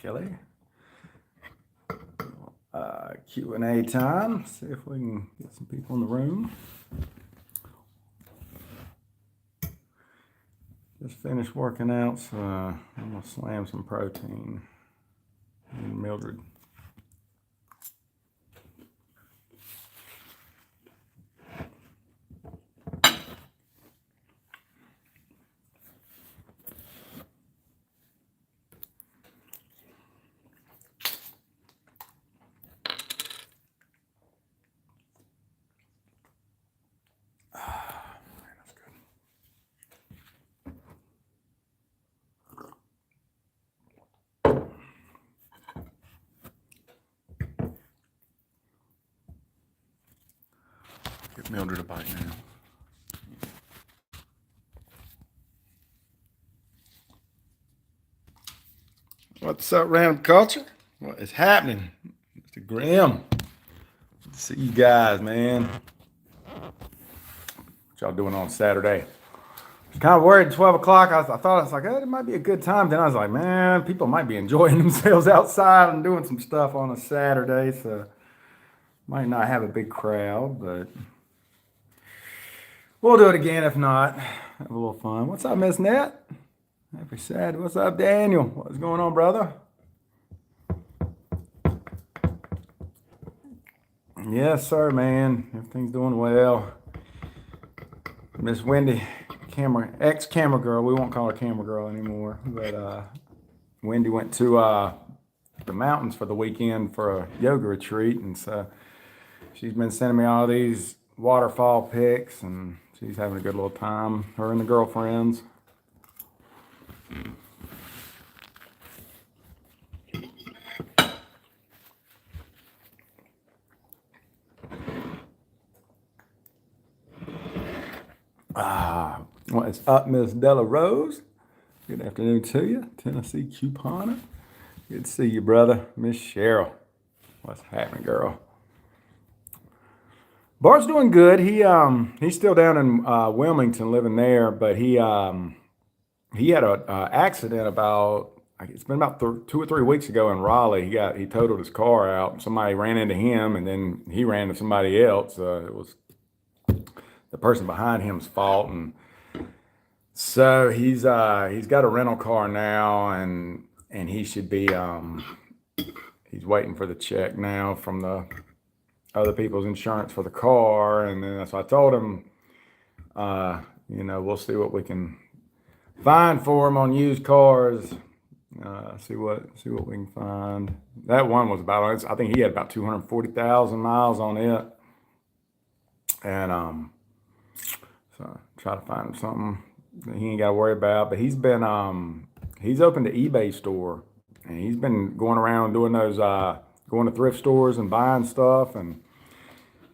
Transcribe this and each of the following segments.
Kelly. Q&A time. See if we can get some people in the room. Just finished working out, so I'm gonna slam some protein. And Mildred. Give Mildred a bite now. What's up, Random Culture? What is happening? Mr. Grimm. Good to see you guys, man. What y'all doing on Saturday? I was kind of worried at 12 o'clock. I thought, I was like, oh, it might be a good time. Then I was like, man, people might be enjoying themselves outside and doing some stuff on a Saturday, so might not have a big crowd, but we'll do it again if not. Have a little fun. What's up, Miss Net? Happy Saturday. What's up, Daniel? What's going on, brother? Yes, sir, man. Everything's doing well. Miss Wendy, ex-camera girl. We won't call her camera girl anymore. But Wendy went to the mountains for the weekend for a yoga retreat, and so she's been sending me all these waterfall pics, and she's having a good little time. Her and the girlfriends. What's up, Miss Della Rose? Good afternoon to you. Tennessee Couponer. Good to see you, brother. Miss Cheryl. What's happening, girl? Bart's doing good. He's still down in Wilmington, living there, but he had an accident it's been about 2 or 3 weeks ago in Raleigh. He totaled his car out. Somebody ran into him, and then he ran to somebody else. It was the person behind him's fault, and so he's got a rental car now, and he should be he's waiting for the check now from the other people's insurance for the car, and then so I told him, we'll see what we can find for him on used cars. See what we can find. That one was I think he had about 240,000 miles on it, and so try to find him something that he ain't got to worry about. But he's opened an eBay store, and he's been going around doing those, going to thrift stores and buying stuff, and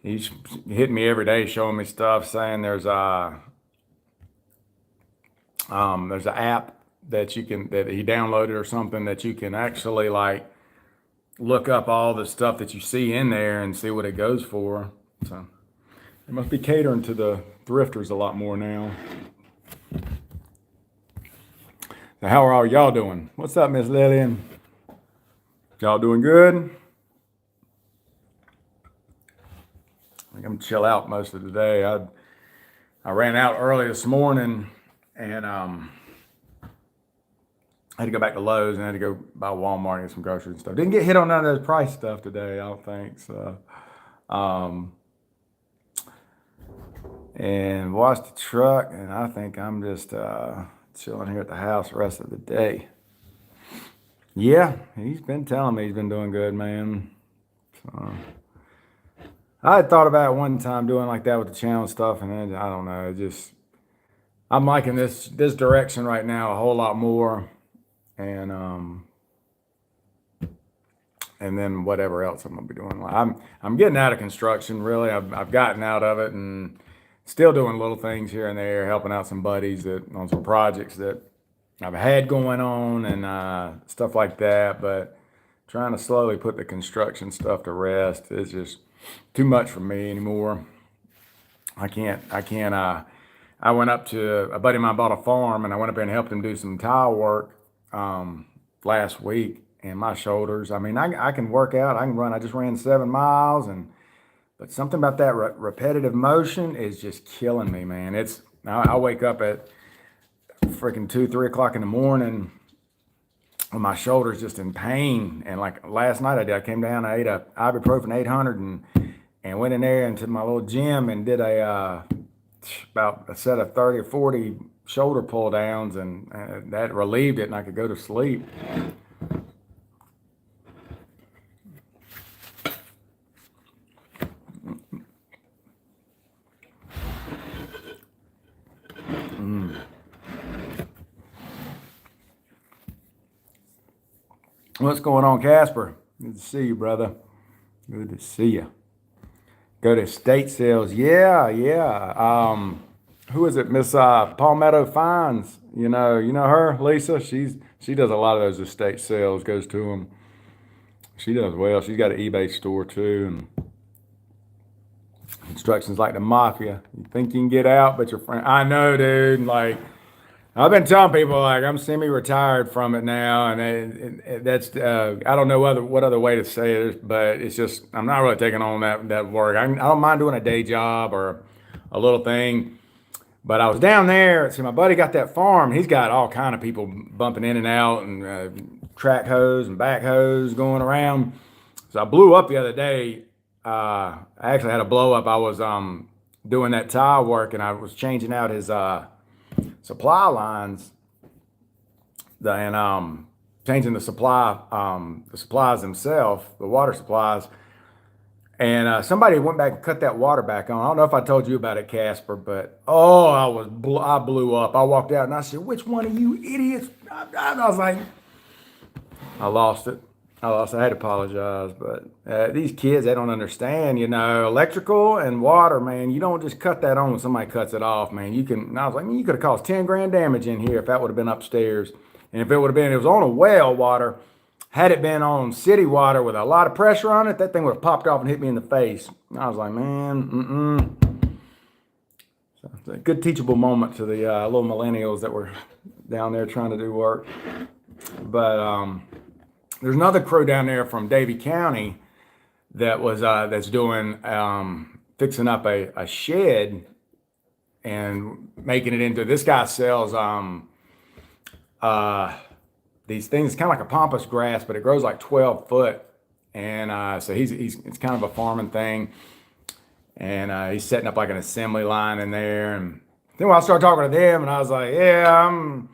he's hitting me every day showing me stuff, saying there's an app that he downloaded or something that you can actually like look up all the stuff that you see in there and see what it goes for. So they must be catering to the thrifters a lot more now. So how are all y'all doing? What's up, Miss Lillian? Y'all doing good? I think I'm gonna chill out most of the day. I ran out early this morning, and I had to go back to Lowe's and I had to go by Walmart and get some groceries and stuff. Didn't get hit on none of those price stuff today, I don't think. So, and washed the truck, and I think I'm just chilling here at the house the rest of the day. Yeah, he's been telling me he's been doing good, man. So, I had thought about one time doing like that with the channel stuff, and then, I don't know, I'm liking this direction right now a whole lot more, and then whatever else I'm gonna be doing. I'm getting out of construction, really. I've gotten out of it and still doing little things here and there, helping out some buddies on some projects that I've had going on and stuff like that. But trying to slowly put the construction stuff to rest is just too much for me anymore. I can't. I went up to a buddy of mine bought a farm, and I went up there and helped him do some tile work last week. and my shoulders. I mean, I can work out, I can run. I just ran 7 miles, but something about that repetitive motion is just killing me, man. I wake up at freaking 2, 3 o'clock in the morning with my shoulders just in pain. And like last night I came down, I ate a ibuprofen 800 and went in there into my little gym and did about a set of 30 or 40 shoulder pull downs, and that relieved it, and I could go to sleep. What's going on, Casper? Good to see you, brother. Good to see you. Go to estate sales. Yeah, yeah. Who is it? Miss Palmetto Fines. You know her, Lisa. She does a lot of those estate sales. Goes to them. She does well. She's got an eBay store too, and instructions like the mafia. You think you can get out, but your friend. I know, dude. Like I've been telling people, like I'm semi-retired from it now, and that's I don't know what other way to say it, but it's just I'm not really taking on that work. I don't mind doing a day job or a little thing. But I was down there. See, my buddy got that farm. He's got all kind of people bumping in and out, and track hose and back hose going around. So I blew up the other day. I actually had a blow up. I was doing that tile work, and I was changing out his supply lines, and changing the supplies themselves, the water supplies. And somebody went back and cut that water back on. I don't know if I told you about it, Casper, but I blew up. I walked out and I said, "Which one of you idiots?" I was like, I lost it. I had to apologize, but these kids, they don't understand. Electrical and water, man. You don't just cut that on when somebody cuts it off, man. And I was like, man, you could have caused 10 grand damage in here if that would have been upstairs, and if it was on a well water. Had it been on city water with a lot of pressure on it, that thing would have popped off and hit me in the face. I was like, man, So it's a good teachable moment to the little millennials that were down there trying to do work. But there's another crew down there from Davie County that's doing fixing up a shed and making it into. This guy sells these things, kind of like a pampas grass, but it grows like 12 foot. And so it's kind of a farming thing. And he's setting up like an assembly line in there. And then when I started talking to them, and I was like, yeah, I'm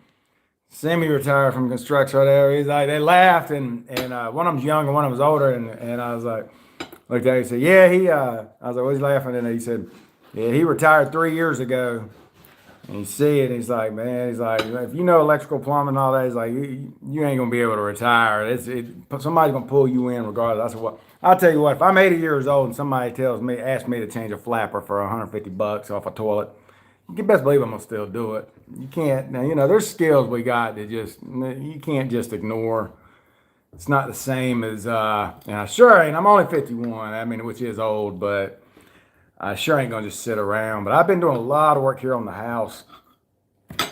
semi-retired from construction or whatever. He's like, they laughed, and one of them's young and one of them's older. And I was like, looked at him, he said, yeah, I was like, what's he laughing? And he said, yeah, he retired 3 years ago. And you see it, he's like, man, he's like, if you know electrical plumbing and all that, he's like, you ain't gonna be able to retire. Somebody's gonna pull you in regardless. I said, well, I'll tell you what, if I'm 80 years old and somebody asks me to change a flapper for $150 off a toilet, you can best believe I'm gonna still do it. You can't, now, there's skills we got that you can't just ignore. It's not the same as, and I sure ain't, I'm only 51, which is old, but I sure ain't gonna just sit around. But I've been doing a lot of work here on the house,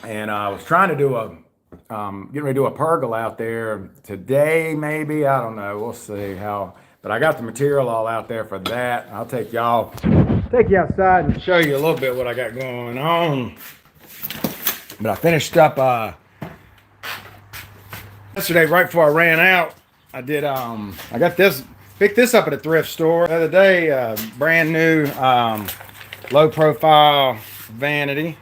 and I was trying to getting ready to do a pergola out there today, maybe. I don't know. We'll see how. But I got the material all out there for that. I'll take you outside and show you a little bit what I got going on. But I finished up yesterday right before I ran out. I did. I got this. Picked this up at a thrift store the other day. Brand new, low profile vanity.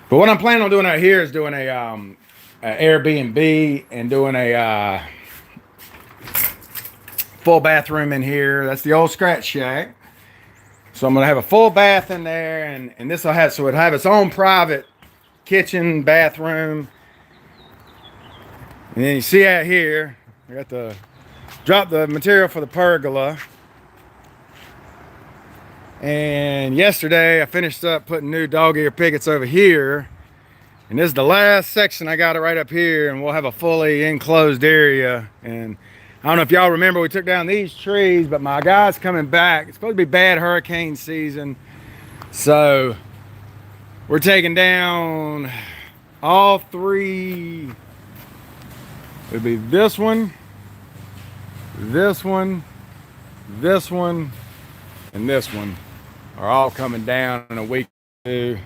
But what I'm planning on doing out here is doing a Airbnb and doing a full bathroom in here. That's the old Scratch Shack. So I'm gonna have a full bath in there, and this will have it'll have its own private kitchen, bathroom. And then you see out here, I got the drop the material for the pergola. And yesterday I finished up putting new dog ear pickets over here. And this is the last section. I got it right up here, and we'll have a fully enclosed area. And I don't know if y'all remember, we took down these trees, but my guy's coming back. It's supposed to be bad hurricane season. So we're taking down all three It'll be this one, this one, this one, and this one are all coming down in a week to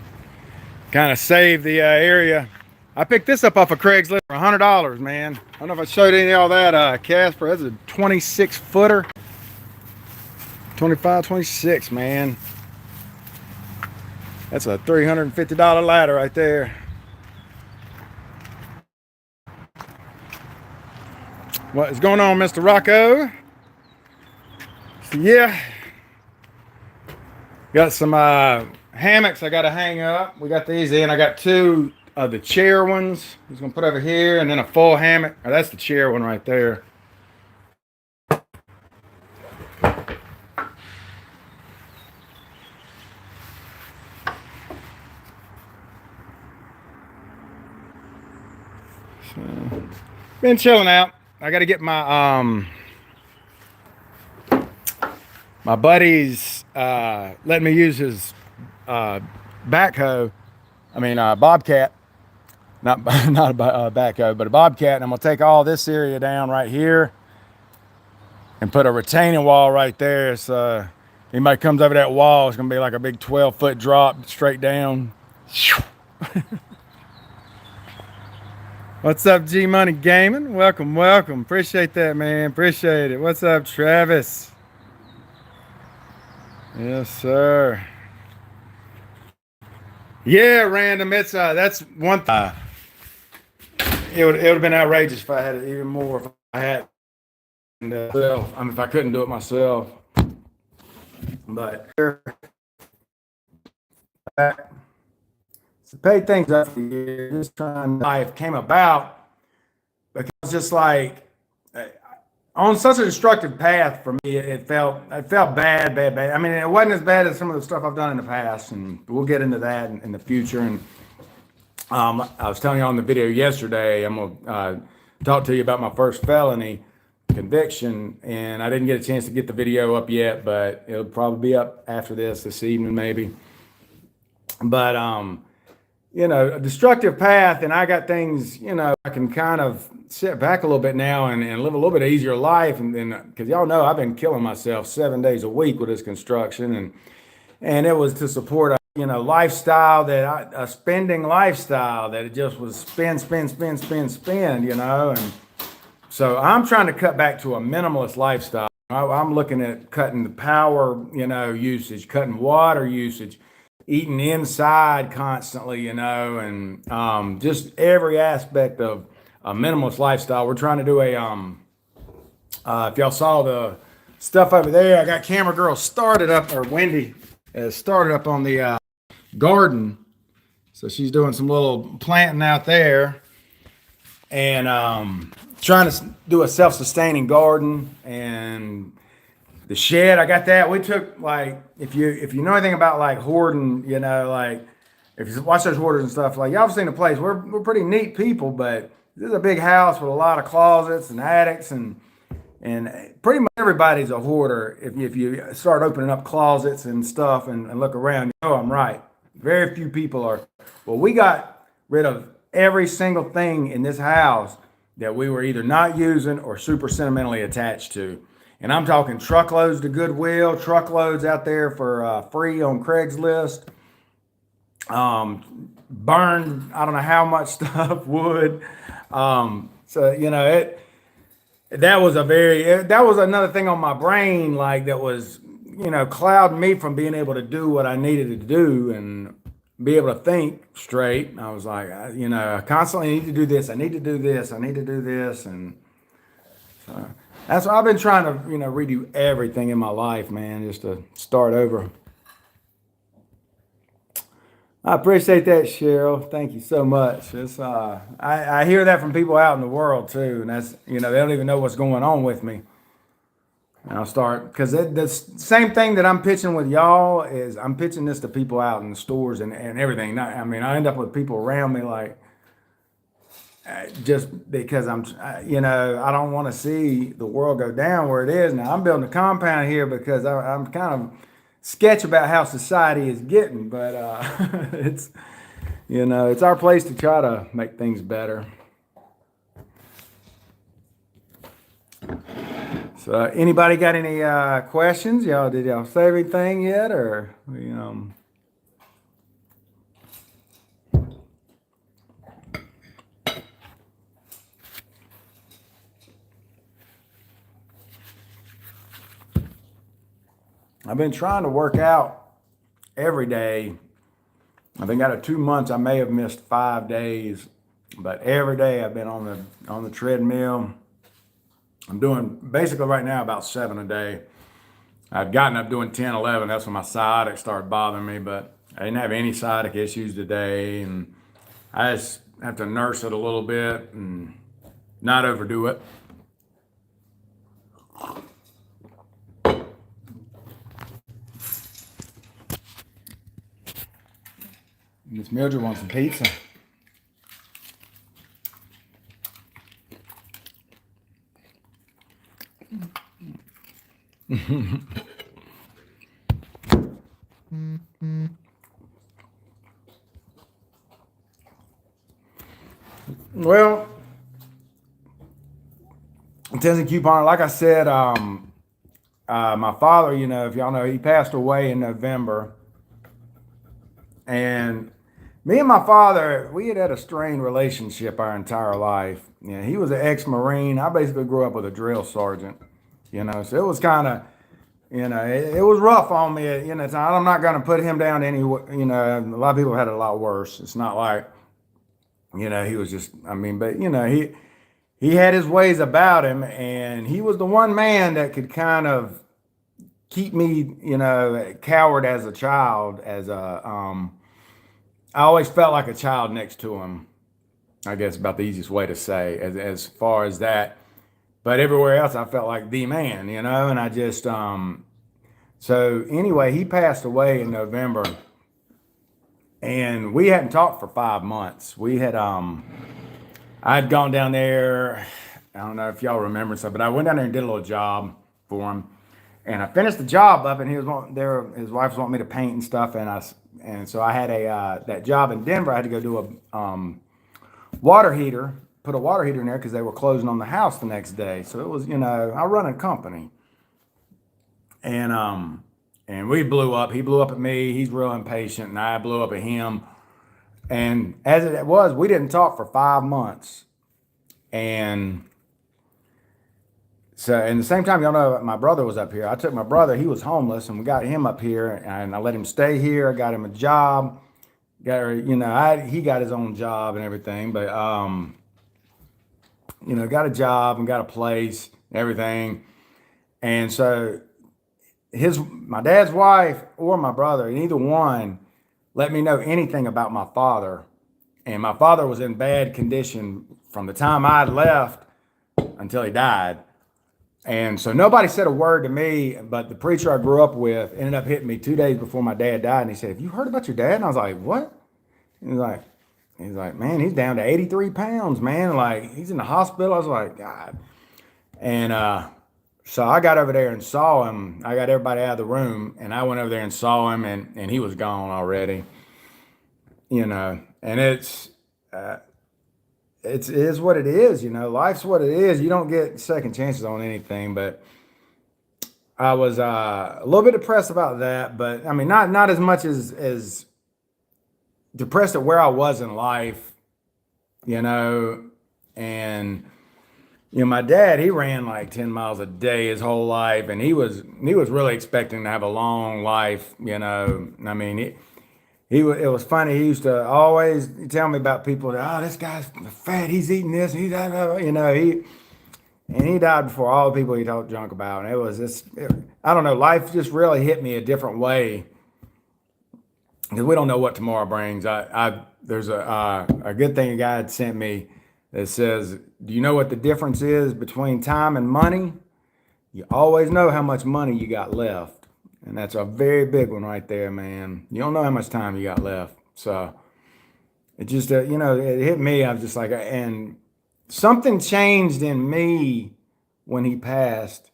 kind of save the area. I picked this up off of Craigslist for $100, man. I don't know if I showed any of all that, Casper. That's a 26 footer. 25, 26, man. That's a $350 ladder right there. What is going on, Mr. Rocco? So, yeah. Got some hammocks I got to hang up. We got these in. I got two of the chair ones. I'm just going to put over here, and then a full hammock. Oh, that's the chair one right there. So, been chilling out. I got to get my my buddy's letting me use his backhoe. I mean bobcat, not a backhoe, but a bobcat. And I'm gonna take all this area down right here and put a retaining wall right there. So anybody comes over that wall, it's gonna be like a big 12-foot drop straight down. What's up, G Money Gaming? Welcome, welcome. Appreciate that, man. Appreciate it. What's up, Travis? Yes, sir. Yeah, random. It's that's one thing. It would have been outrageous if I had it even more. If I had, if I couldn't do it myself. But to pay things up for years, just trying life came about because just like on such a destructive path for me, it felt bad. I mean, it wasn't as bad as some of the stuff I've done in the past, and we'll get into that in the future. And I was telling you on the video yesterday, I'm gonna talk to you about my first felony conviction, and I didn't get a chance to get the video up yet, but it'll probably be up after this evening maybe. But a destructive path, and I got things, I can kind of sit back a little bit now and live a little bit easier life. And then, because y'all know I've been killing myself 7 days a week with this construction, and it was to support a lifestyle a spending lifestyle that it just was spend, and so I'm trying to cut back to a minimalist lifestyle. I'm looking at cutting the power, usage, cutting water usage, eating inside constantly, and just every aspect of a minimalist lifestyle. We're trying to do if y'all saw the stuff over there, I got Camera Girl started up, or Wendy started up on the garden. So she's doing some little planting out there and trying to do a self-sustaining garden. And the shed, I got that. We took, like, if you know anything about like hoarding, like if you watch those hoarders and stuff, like y'all have seen the place. We're pretty neat people, but this is a big house with a lot of closets and attics, and pretty much everybody's a hoarder. If you start opening up closets and stuff and look around, I'm right. Very few people are. Well, we got rid of every single thing in this house that we were either not using or super sentimentally attached to. And I'm talking truckloads to Goodwill, truckloads out there for free on Craigslist. Burned, I don't know how much stuff, wood. That was another thing on my brain, like that was, clouding me from being able to do what I needed to do and be able to think straight. I was like, I constantly need to do this. I need to do this. I need to do this. And so that's why I've been trying to, redo everything in my life, man, just to start over. I appreciate that, Cheryl. Thank you so much. It's I hear that from people out in the world too, and that's they don't even know what's going on with me. And I'll start because the same thing that I'm pitching with y'all is I'm pitching this to people out in the stores and everything. I end up with people around me like just because I don't want to see the world go down where it is now. I'm building a compound here because I'm kind of sketch about how society is getting, but it's our place to try to make things better. So, anybody got any questions? Did y'all say everything yet, or I've been trying to work out every day. I think out of 2 months, I may have missed 5 days, but every day I've been on the treadmill. I'm doing basically right now about 7 a day. I'd gotten up doing 10, 11. That's when my sciatic started bothering me, but I didn't have any sciatic issues today, and I just have to nurse it a little bit and not overdo it. Miss Mildred wants some pizza. Well, Tennessee Couponer, like I said, my father, if y'all know, he passed away in November. And me and my father, we had a strained relationship our entire life. He was an ex-Marine. I basically grew up with a drill sergeant, so it was kind of, it was rough on me, I'm not going to put him down any, a lot of people had it a lot worse. It's not like, he was just, but, he had his ways about him, and he was the one man that could kind of keep me, coward as a child, I always felt like a child next to him. I guess about the easiest way to say as far as that. But everywhere else, I felt like the man, and I just, so anyway, he passed away in November, and we hadn't talked for 5 months. I'd gone down there, I don't know if y'all remember stuff, but I went down there and did a little job for him. And I finished the job up, and his wife was wanting me to paint and stuff, and so I had that job in Denver. I had to go do a water heater, put a water heater in there because they were closing on the house the next day. So it was, I run a company, and we blew up. He blew up at me. He's real impatient, and I blew up at him. And as it was, we didn't talk for 5 months, and so, and the same time, y'all know, my brother was up here. I took my brother, he was homeless, and we got him up here, and I let him stay here. I got him a job. He got his own job and everything, but, got a job and got a place and everything. And so my dad's wife or my brother, neither one let me know anything about my father. And my father was in bad condition from the time I left until he died. And so nobody said a word to me, but the preacher I grew up with ended up hitting me 2 days before my dad died. And he said, "Have you heard about your dad?" And I was like, "What?" He's like, "Man, he's down to 83 pounds, man. Like, he's in the hospital." I was like, "God." And so I got over there and saw him. I got everybody out of the room, and I went over there and saw him, and he was gone already. And it is what it is, life's what it is. You don't get second chances on anything, but I was a little bit depressed about that, but not as much as depressed at where I was in life, and my dad, he ran like 10 miles a day his whole life, and he was really expecting to have a long life, it was funny. He used to always tell me about people that, "Oh, this guy's fat. He's eating this. And he's that." He died before all the people he talked junk about. And it was just, I don't know. Life just really hit me a different way because we don't know what tomorrow brings. There's a good thing a guy had sent me that says, "Do you know what the difference is between time and money? You always know how much money you got left." And that's a very big one right there, man. You don't know how much time you got left. So it just, it hit me. I was just like, and something changed in me when he passed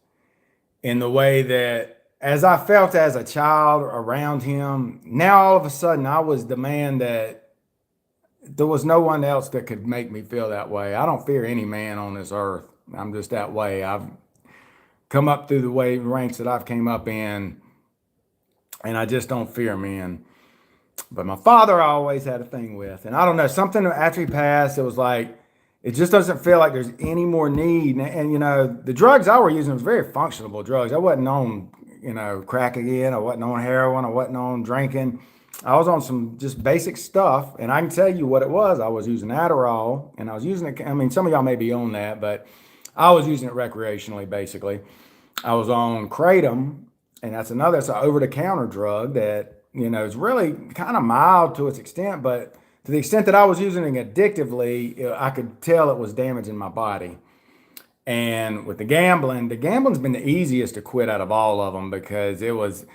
in the way that as I felt as a child around him, now all of a sudden I was the man that there was no one else that could make me feel that way. I don't fear any man on this earth. I'm just that way. come up through the way ranks that I've came up in, and I just don't fear men. But my father I always had a thing with, and I don't know, something after he passed, it was like it just doesn't feel like there's any more need. And you know, the drugs I were using was very functional drugs. I wasn't on, you know, crack again. I wasn't on heroin. I wasn't on drinking. I was on some just basic stuff, and I can tell you what it was. I was using Adderall, and I was using it. I mean, some of y'all may be on that, but I was using it recreationally, basically. I was on Kratom, and that's another, it's an over-the-counter drug that, you know, is really kind of mild to its extent, but to the extent that I was using it addictively, I could tell it was damaging my body. And with the gambling's been the easiest to quit out of all of them because it was,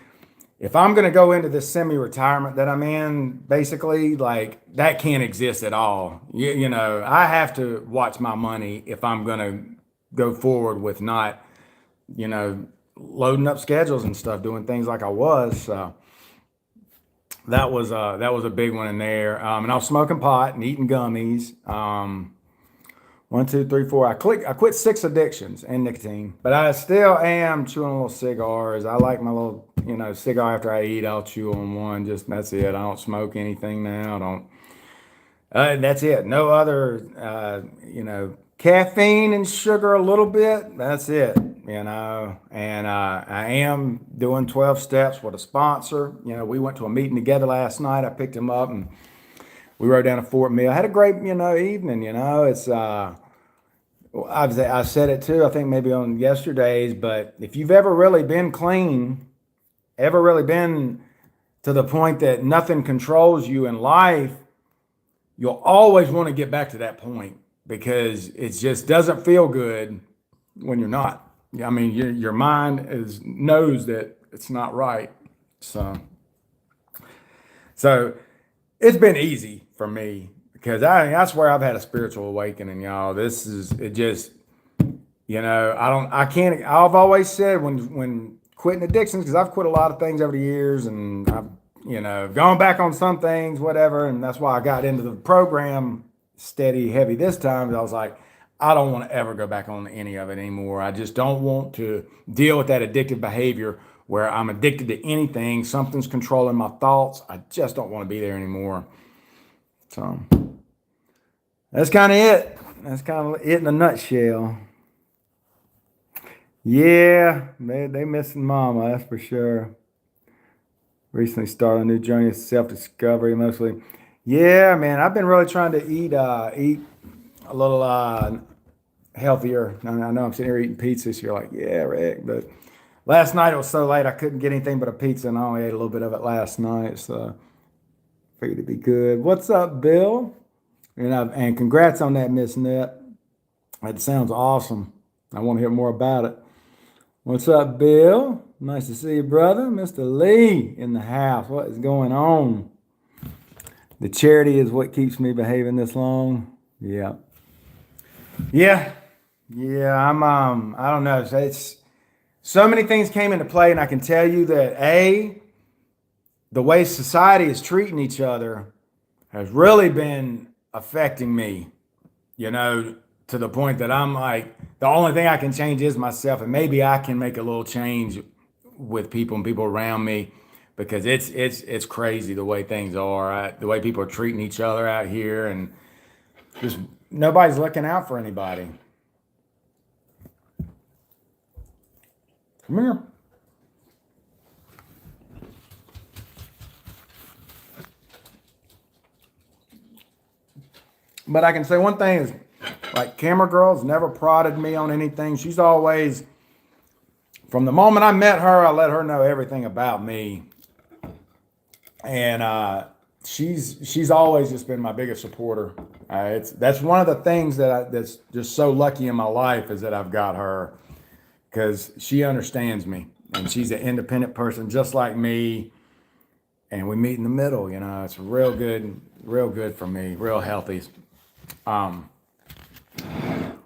if I'm going to go into this semi-retirement that I'm in, basically, like that can't exist at all. You know, I have to watch my money if I'm going to go forward with not, you know, loading up schedules and stuff, doing things like I was. So that was a big one in there. And I was smoking pot and eating gummies. One, two, three, four. I quit six addictions and nicotine, but I still am chewing little cigars. I like my little, you know, cigar after I eat. I'll chew on one. Just that's it. I don't smoke anything now. I don't. That's it. No other, you know, caffeine and sugar a little bit. That's it, you know. And I am doing 12 steps with a sponsor. You know, we went to a meeting together last night. I picked him up and we rode down to Fort Mill. I had a great, you know, evening, you know. I've said it too, I think maybe on yesterday's, but if you've ever really been clean, ever really been to the point that nothing controls you in life, you'll always want to get back to that point because it just doesn't feel good when you're not. I mean, your mind knows that it's not right. So it's been easy for me because that's where I've had a spiritual awakening, y'all. This is it. Just, you know, I can't. I've always said when quitting addictions, because I've quit a lot of things over the years, and I've, you know, gone back on some things, whatever, and that's why I got into the program steady, heavy this time. I was like, I don't want to ever go back on any of it anymore. I just don't want to deal with that addictive behavior where I'm addicted to anything. Something's controlling my thoughts. I just don't want to be there anymore. So that's kind of it. That's kind of it in a nutshell. Yeah, they missing mama, that's for sure. Recently started a new journey of self-discovery, mostly. Yeah, man, I've been really trying to eat a little healthier. I know I'm sitting here eating pizza, so you're like, yeah, Rick. But last night it was so late I couldn't get anything but a pizza, and I only ate a little bit of it last night, so figured it'd be good. What's up, Bill? And congrats on that, Miss Net. That sounds awesome. I want to hear more about it. What's up, Bill? Nice to see you, brother. Mr. Lee in the house. What is going on? The charity is what keeps me behaving this long. Yeah. Yeah. Yeah, I don't know. It's so many things came into play, and I can tell you that the way society is treating each other has really been affecting me, you know, to the point that I'm like, the only thing I can change is myself, and maybe I can make a little change with people and people around me because it's crazy the way things are, the way people are treating each other out here, and just nobody's looking out for anybody. Come here. But I can say one thing is, like, Camera Girl's never prodded me on anything. She's always, from the moment I met her, I let her know everything about me. And she's always just been my biggest supporter. That's one of the things that's just so lucky in my life is that I've got her because she understands me and she's an independent person just like me. And we meet in the middle, you know. It's real good for me, real healthy. Um,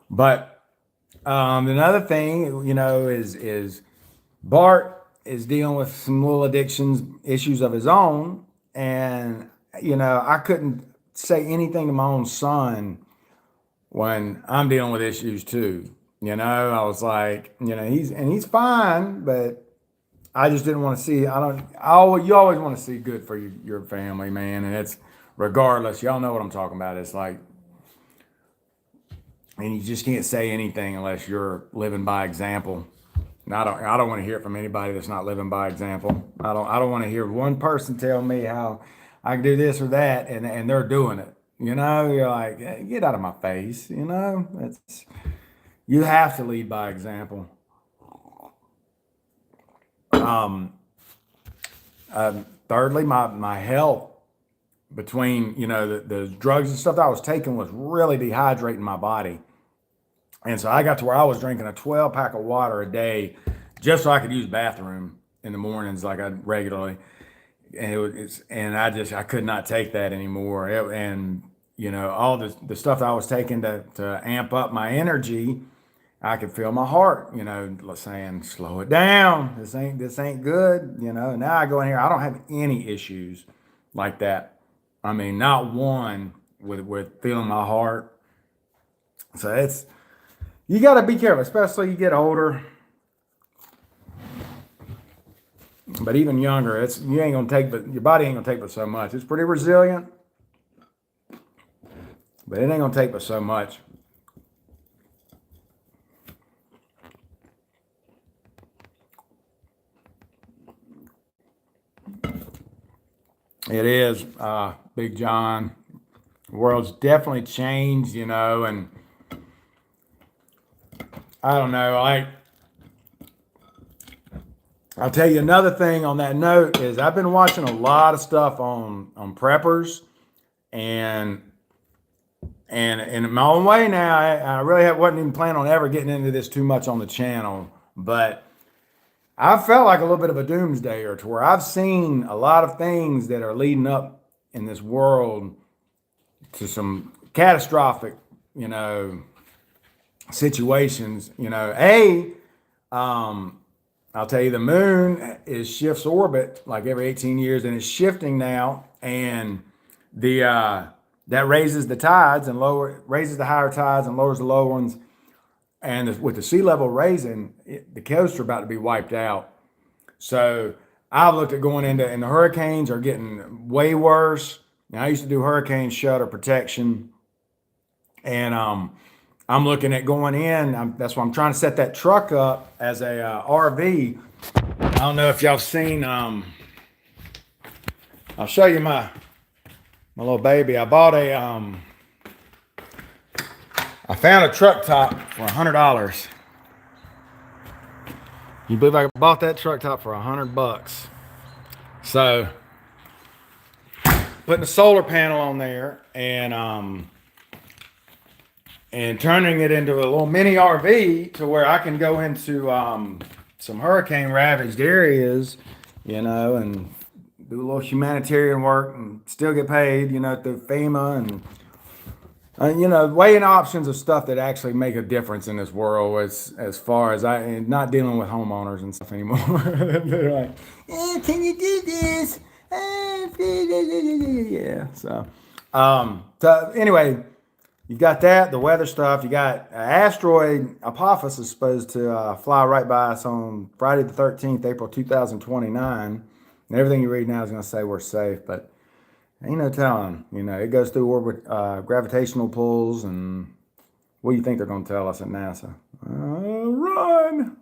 but another thing, you know, is Bart is dealing with some little addictions issues of his own, and you know, I couldn't say anything to my own son when I'm dealing with issues too. I was like, he's fine, but I just didn't want to see. You always want to see good for your family, man, and it's regardless. Y'all know what I'm talking about. It's like, and you just can't say anything unless you're living by example. And I don't want to hear it from anybody that's not living by example. I don't want to hear one person tell me how I can do this or that, and they're doing it. You're like, "Hey, get out of my face. You have to lead by example. Um, Thirdly, my health, between the drugs and stuff that I was taking, was really dehydrating my body. And so I got to where I was drinking a 12 pack of water a day just so I could use the bathroom in the mornings like I regularly. And I could not take that anymore. And all the stuff that I was taking to amp up my energy, I could feel my heart, saying, slow it down. This ain't good. Now I go in here, I don't have any issues like that. I mean, not one with feeling my heart. So you got to be careful, especially you get older. But even younger, you ain't gonna take, but your body ain't gonna take but so much. It's pretty resilient, but it ain't gonna take but so much. It is, Big John. The world's definitely changed, and I don't know. I'll tell you another thing on that note is I've been watching a lot of stuff on preppers, and in my own way now. I really wasn't even planning on ever getting into this too much on the channel, but I felt like a little bit of a doomsdayer to where I've seen a lot of things that are leading up in this world to some catastrophic, situations. I'll tell you, the moon shifts orbit like every 18 years, and it's shifting now, and the that raises the tides and raises the higher tides and lowers the lower ones. And with the sea level raising, the coasts are about to be wiped out. So I've looked at going into, and the hurricanes are getting way worse. Now, I used to do hurricane shelter protection, and I'm looking at going in. That's why I'm trying to set that truck up as a RV. I don't know if y'all seen. I'll show you my little baby. I found a truck top for $100. You believe I bought that truck top for $100? So putting a solar panel on there and turning it into a little mini RV to where I can go into some hurricane ravaged areas, and do a little humanitarian work and still get paid, through FEMA and weighing options of stuff that actually make a difference in this world, as far as and not dealing with homeowners and stuff anymore. They're like, can you do this? Yeah. So anyway, you've got that, the weather stuff. You got asteroid Apophis is supposed to fly right by us on Friday the 13th, April 2029. And everything you read now is going to say we're safe, but ain't no telling. It goes through orbit, gravitational pulls, and what do you think they're going to tell us at NASA? Run!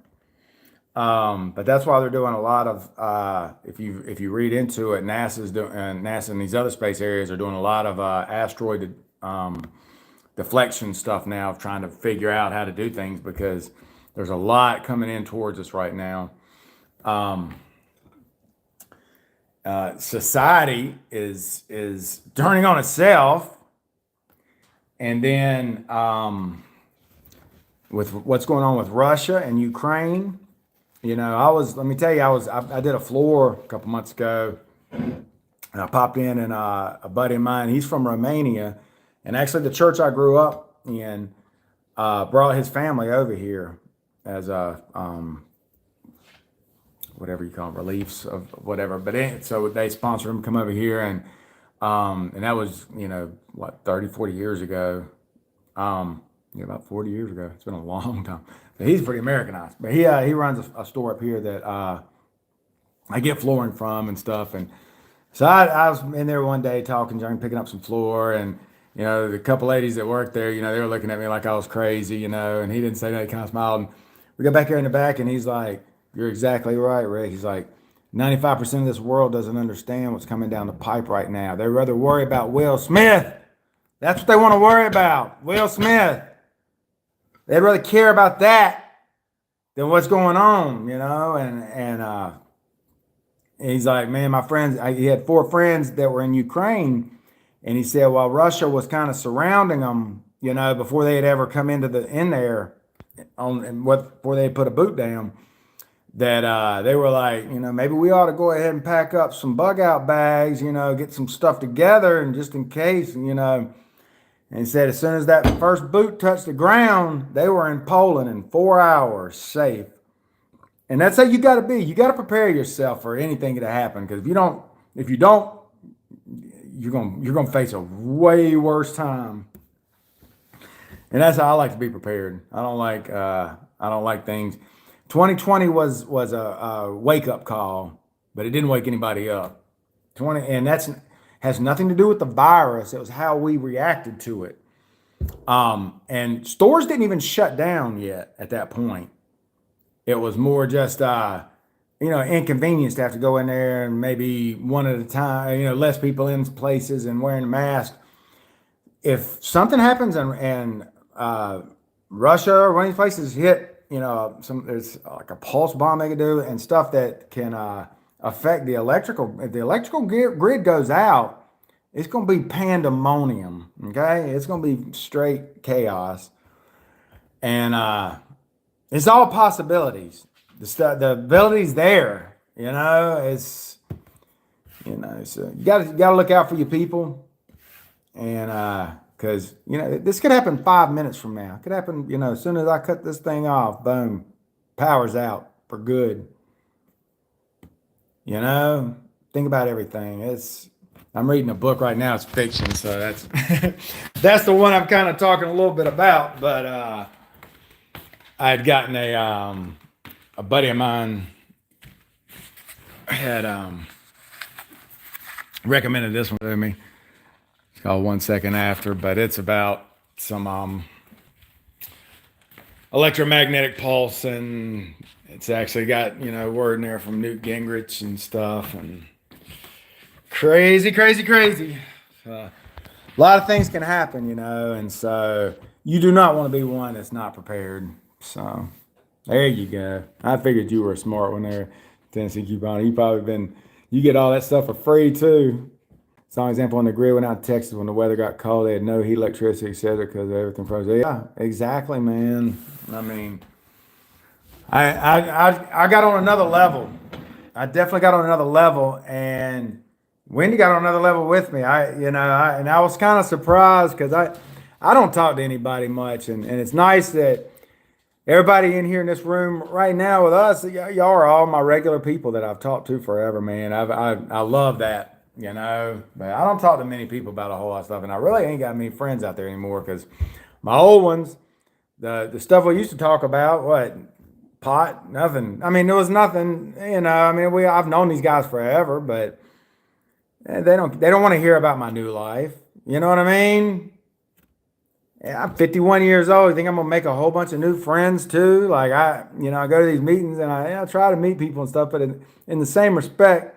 But that's why they're doing a lot of. If you read into it, NASA and these other space areas are doing a lot of asteroid deflection stuff now, of trying to figure out how to do things, because there's a lot coming in towards us right now. Society is turning on itself, and then with what's going on with Russia and Ukraine, let me tell you, I did a floor a couple months ago, and I popped in, and a buddy of mine, he's from Romania, and actually the church I grew up in brought his family over here as a whatever you call it, reliefs of whatever. But so they sponsor him to come over here, and that was 30, 40 years ago. Yeah, about 40 years ago. It's been a long time. But he's pretty Americanized. But he runs a store up here that I get flooring from and stuff. And so I was in there one day talking, John, picking up some floor, and the couple ladies that worked there, they were looking at me like I was crazy, and he didn't say that. He kind of smiled. And we got back here in the back, and he's like, "You're exactly right, Rick." He's like, "95% of this world doesn't understand what's coming down the pipe right now. They'd rather worry about Will Smith. That's what they want to worry about, Will Smith. They'd rather care about that than what's going on, and he's like, man, my friends, he had 4 friends that were in Ukraine. And he said, while Russia was kind of surrounding them, before they had ever come in there before they put a boot down, that they were like, maybe we ought to go ahead and pack up some bug out bags, get some stuff together and just in case, And he said as soon as that first boot touched the ground, they were in Poland in 4 hours, safe. And that's how you got to be. You got to prepare yourself for anything to happen. Because if you don't, you're gonna face a way worse time. And that's how I like to be prepared. I don't like things. 2020 was a wake up call, but it didn't wake anybody up. And that's has nothing to do with the virus. It was how we reacted to it. And stores didn't even shut down yet at that point. It was more just, inconvenience to have to go in there and maybe one at a time, less people in places and wearing a mask. If something happens and Russia or one of these places hit, there's like a pulse bomb they could do and stuff that can affect the electrical. If the electrical grid goes out, it's going to be pandemonium. Okay, it's going to be straight chaos, and it's all possibilities. The ability's there. It's so you gotta look out for your people, and because this could happen 5 minutes from now. It could happen. As soon as I cut this thing off, boom, power's out for good. Think about everything. I'm reading a book right now. It's fiction, so that's that's the one I'm kind of talking a little bit about. But I had gotten a buddy of mine had recommended this one to me. It's called 1 Second After, but it's about some electromagnetic pulse, and it's actually got word in there from Newt Gingrich and stuff, and crazy. A lot of things can happen, and so you do not want to be one that's not prepared. So there you go. I figured you were a smart one there, Tennessee Coupon. You get all that stuff for free too. So, an example, on the grid went out to Texas when the weather got cold. They had no heat, electricity, etc. because everything froze. Yeah, exactly, man. I mean, I got on another level. I definitely got on another level, and Wendy got on another level with me. And I was kind of surprised because I don't talk to anybody much, and it's nice that everybody in here in this room right now with us, y'all are all my regular people that I've talked to forever, man. I love that. But I don't talk to many people about a whole lot of stuff, and I really ain't got many friends out there anymore because my old ones, the stuff we used to talk about, what pot, nothing. I mean, there was nothing. I've known these guys forever, but they don't want to hear about my new life. You know what I mean? Yeah, I'm 51 years old. You think I'm gonna make a whole bunch of new friends too? Like I go to these meetings and I try to meet people and stuff, but in the same respect.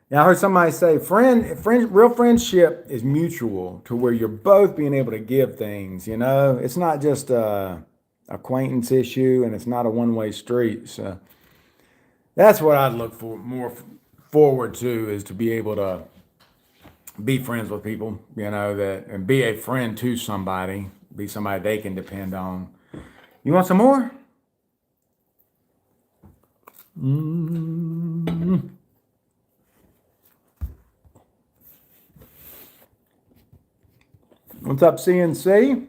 Now, I heard somebody say, real friendship is mutual to where you're both being able to give things, It's not just a acquaintance issue and it's not a one-way street. So that's what I'd look for more forward to is to be able to be friends with people, and be a friend to somebody, be somebody they can depend on. You want some more? Mm-hmm. What's up, CNC?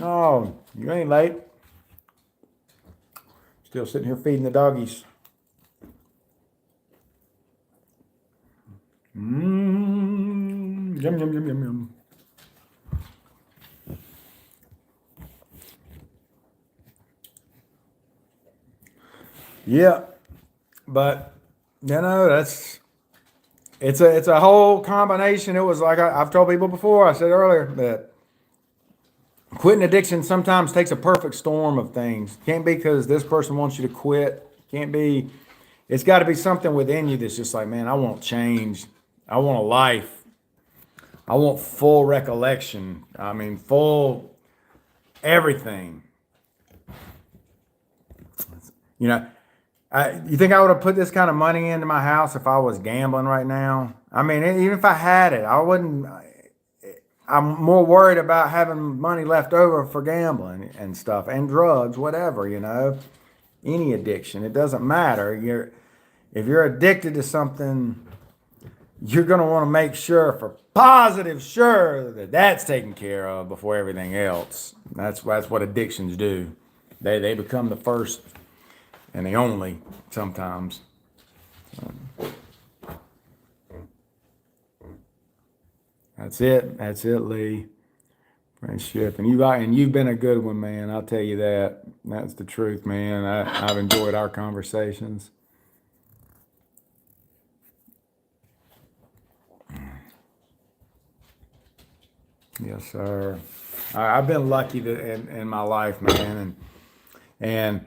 No, you ain't late. Still sitting here feeding the doggies. Yum, yum, yum, yum, yum. Yeah, but that's it's a whole combination. It was like I've told people before. I said earlier that quitting addiction sometimes takes a perfect storm of things. Can't be because this person wants you to quit. Can't be. It's got to be something within you that's just like, man, I want change. I want a life. I want full recollection. I mean, full everything. You know, you think I would have put this kind of money into my house if I was gambling right now? I mean, even if I had it, I wouldn't. I'm more worried about having money left over for gambling and stuff and drugs, whatever, any addiction. It doesn't matter. If you're addicted to something, you're going to want to make sure for positive sure that that's taken care of before everything else. That's what addictions do. They become the first and the only sometimes. That's it. That's it, Lee. Friendship, and you've been a good one, man. I'll tell you that. That's the truth, man. I've enjoyed our conversations. Yes, sir. I've been lucky in my life, man, and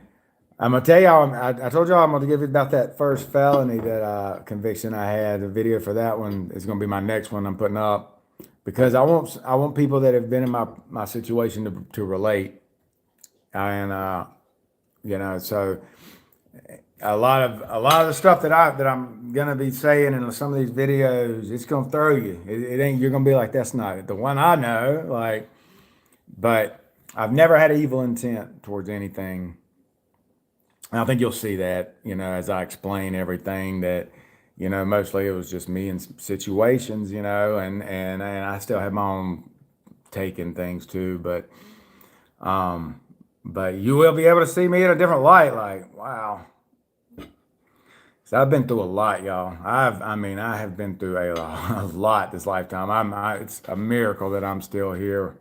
I'm gonna tell y'all. I told y'all I'm gonna give you about that first felony that conviction I had. The video for that one is gonna be my next one I'm putting up because I want people that have been in my situation to relate, and so a lot of the stuff that I'm gonna be saying in some of these videos, it's gonna throw you. It ain't. You're gonna be like, that's not the one I know. Like, but I've never had evil intent towards anything. And I think you'll see that, as I explain everything that, mostly it was just me in situations, and I still have my own take in things too, but you will be able to see me in a different light. Like, wow. So I've been through a lot, y'all. I have been through a lot this lifetime. It's a miracle that I'm still here.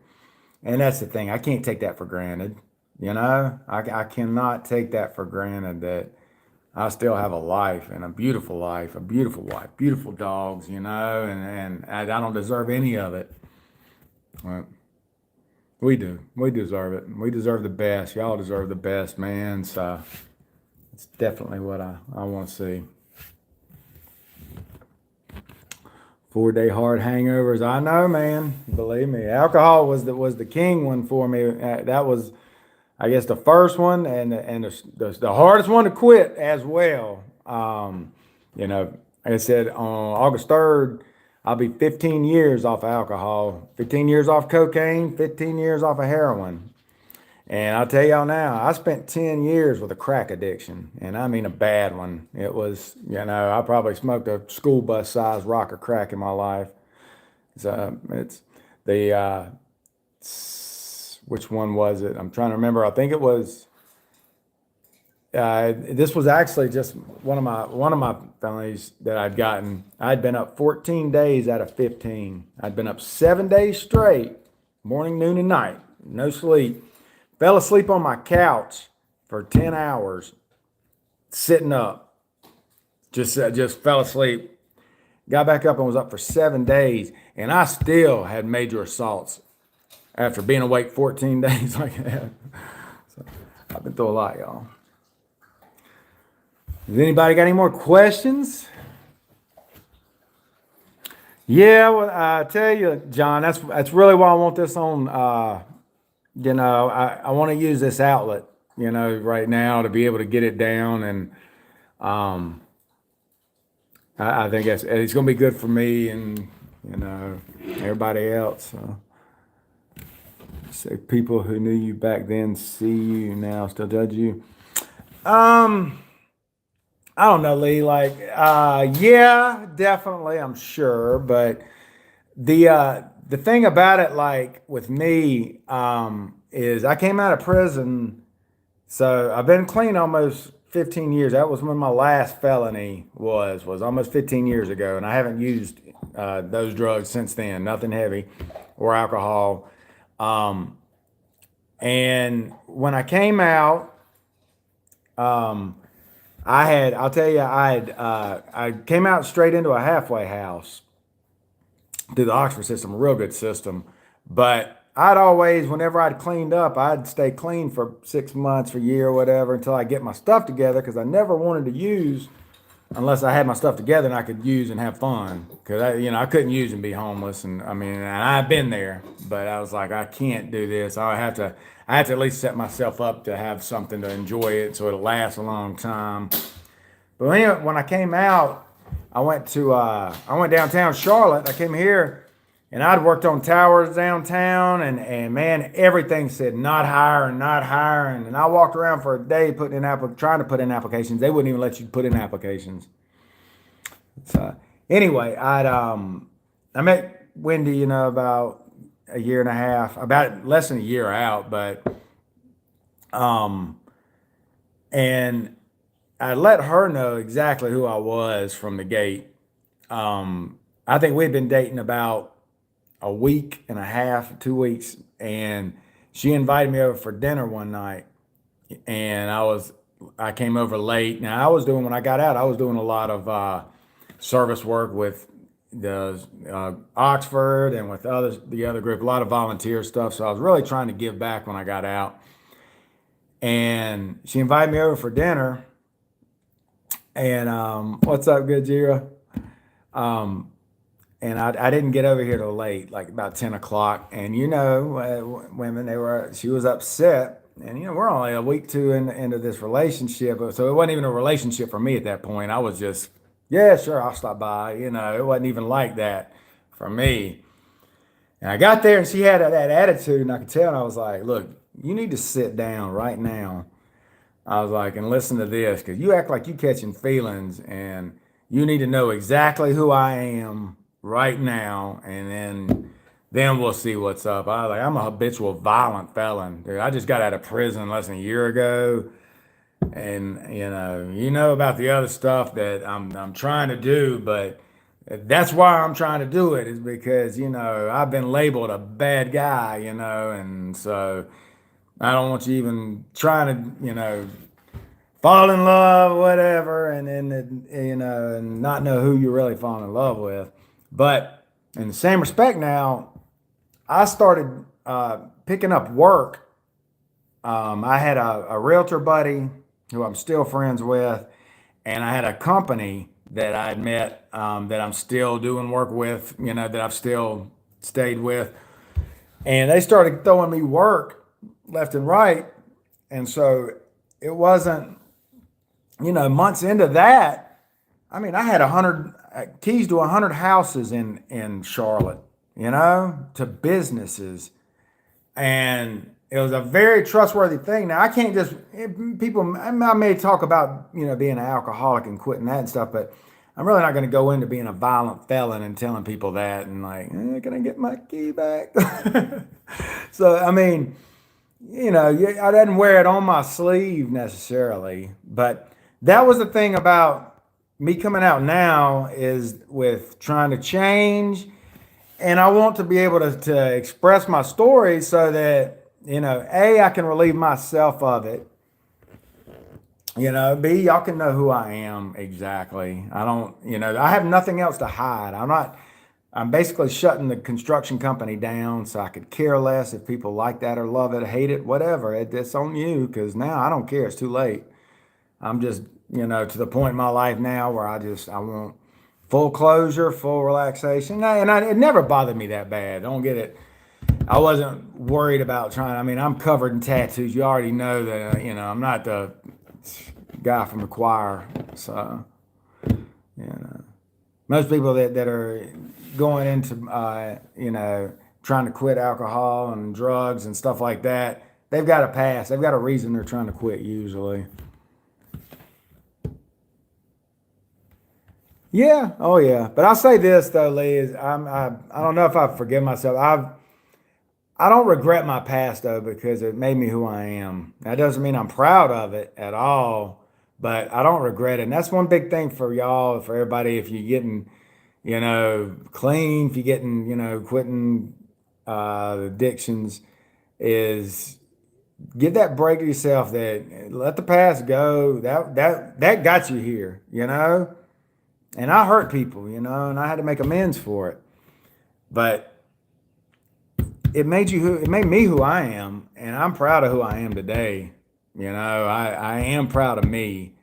And that's the thing. I can't take that for granted. I cannot take that for granted that I still have a life and a beautiful life, beautiful dogs, and I don't deserve any of it. But we do. We deserve it. We deserve the best. Y'all deserve the best, man. So it's definitely what I want to see. 4 day hard hangovers. I know, man. Believe me. Alcohol was the king one for me. That was, I guess, the first one and the hardest one to quit as well. Like I said, on August 3rd, I'll be 15 years off of alcohol, 15 years off cocaine, 15 years off of heroin. And I'll tell y'all now, I spent 10 years with a crack addiction, and I mean a bad one. It was, I probably smoked a school bus size rock of crack in my life. So it's the, which one was it? I'm trying to remember. I think it was, this was actually just one of my felonies that I'd gotten. I'd been up 14 days out of 15. I'd been up 7 days straight, morning, noon, and night, no sleep. Fell asleep on my couch for 10 hours, sitting up. Just fell asleep. Got back up and was up for 7 days, and I still had major assaults after being awake 14 days like that. So I've been through a lot, y'all. Has anybody got any more questions? Yeah, well, I tell you, John, that's really why I want this on. I want to use this outlet, right now to be able to get it down, and um, I think it's going to be good for me and everybody else. So people who knew you back then see you now still judge you. I don't know, Lee. Like, yeah, definitely, I'm sure, but the thing about it, like with me, is I came out of prison, so I've been clean almost 15 years. That was when my last felony was almost 15 years ago, and I haven't used those drugs since then. Nothing heavy or alcohol. And when I came out, um, I'll tell you, I came out straight into a halfway house through the Oxford system, a real good system. But I'd always, whenever I'd cleaned up, I'd stay clean for 6 months, a year, whatever, until I get my stuff together because I never wanted to use unless I had my stuff together and I could use and have fun. Because I couldn't use and be homeless, and I mean, and I've been there, but I was like, I can't do this. I have to at least set myself up to have something to enjoy it, so it'll last a long time. But anyway, when I came out, I went downtown Charlotte. I came here, and I'd worked on towers downtown, and man, everything said not hiring, not hiring. And I walked around for a day trying to put in applications. They wouldn't even let you put in applications. So anyway, I met Wendy, about a year and a half, about less than a year out, but um, and I let her know exactly who I was from the gate. I think we'd been dating about a week and a half, 2 weeks, and she invited me over for dinner one night, and I came over late. Now when I got out, I was doing a lot of service work with the Oxford and with the other group, a lot of volunteer stuff. So I was really trying to give back when I got out. And she invited me over for dinner. And what's up, good Jira? Um, and I didn't get over here till late, like about 10 o'clock. And women, she was upset. And we're only a week two into this relationship, so it wasn't even a relationship for me at that point. I was just, yeah, sure, I'll stop by. It wasn't even like that for me. And I got there, and she had that attitude, and I could tell. And I was like, "Look, you need to sit down right now." I was like, "And listen to this, because you act like you catching feelings, and you need to know exactly who I am right now, and then we'll see what's up." I was like, "I'm a habitual violent felon, dude. I just got out of prison less than a year ago, and about the other stuff that I'm trying to do, but that's why I'm trying to do it is because I've been labeled a bad guy, and so I don't want you even trying to fall in love, whatever, and then and not know who you're really falling in love with." But in the same respect, now I started picking up work. I had a realtor buddy who I'm still friends with, and I had a company that I'd met that I'm still doing work with, that I've still stayed with, and they started throwing me work left and right, and so it wasn't, months into that. I mean, I had 100 keys to 100 houses in Charlotte, to businesses, and it was a very trustworthy thing. Now I can't just people. I may talk about being an alcoholic and quitting that and stuff, but I'm really not going to go into being a violent felon and telling people that and like, can I get my key back? So I mean, I didn't wear it on my sleeve necessarily, but that was the thing about me coming out now is with trying to change, and I want to be able to express my story so that I can relieve myself of it. B, y'all can know who I am exactly. I don't, I have nothing else to hide. I'm basically shutting the construction company down so I could care less if people like that or love it, hate it, whatever. It's on you because now I don't care. It's too late. I'm just, to the point in my life now where I want full closure, full relaxation. It never bothered me that bad. Don't get it. I wasn't worried about trying. I mean, I'm covered in tattoos. You already know that, I'm not the guy from the choir. So, you know, most people that are going into, trying to quit alcohol and drugs and stuff like that, they've got a past. They've got a reason they're trying to quit usually. Yeah. Oh, yeah. But I'll say this though, Lee, is I don't know if I forgive myself. I don't regret my past though because it made me who I am. That doesn't mean I'm proud of it at all, but I don't regret it. And that's one big thing for y'all, for everybody. If you're getting, clean, if you're getting, quitting addictions, is give that break to yourself. That let the past go. That got you here, you know. And I hurt people, you know, and I had to make amends for it. But it made me who I am, and I'm proud of who I am today. You know, I am proud of me.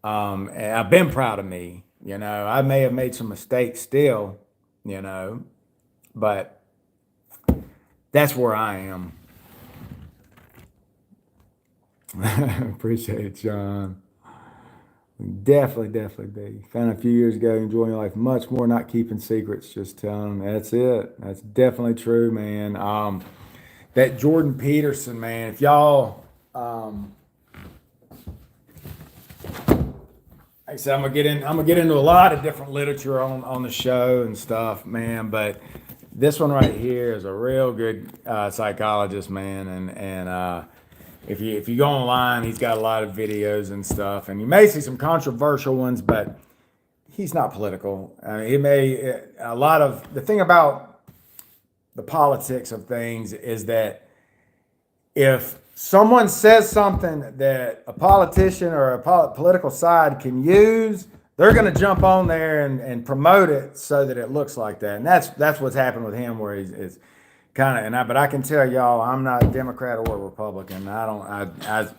And I've been proud of me. You know, I may have made some mistakes still, you know, but that's where I am. Appreciate it, John. Definitely, definitely be. Found a few years ago, enjoying life much more, not keeping secrets, just telling them. That's it. That's definitely true, man. That Jordan Peterson, man, if y'all, like I said, I'm gonna get into a lot of different literature on the show and stuff, man. But this one right here is a real good psychologist, man. And if you go online, he's got a lot of videos and stuff, and you may see some controversial ones, but he's not political. He may a lot of the thing about the politics of things is that if someone says something that a politician or a political side can use, they're going to jump on there and promote it so that it looks like that. And that's what's happened with him, where he's kind of. But I can tell y'all, I'm not a Democrat or a Republican. I don't.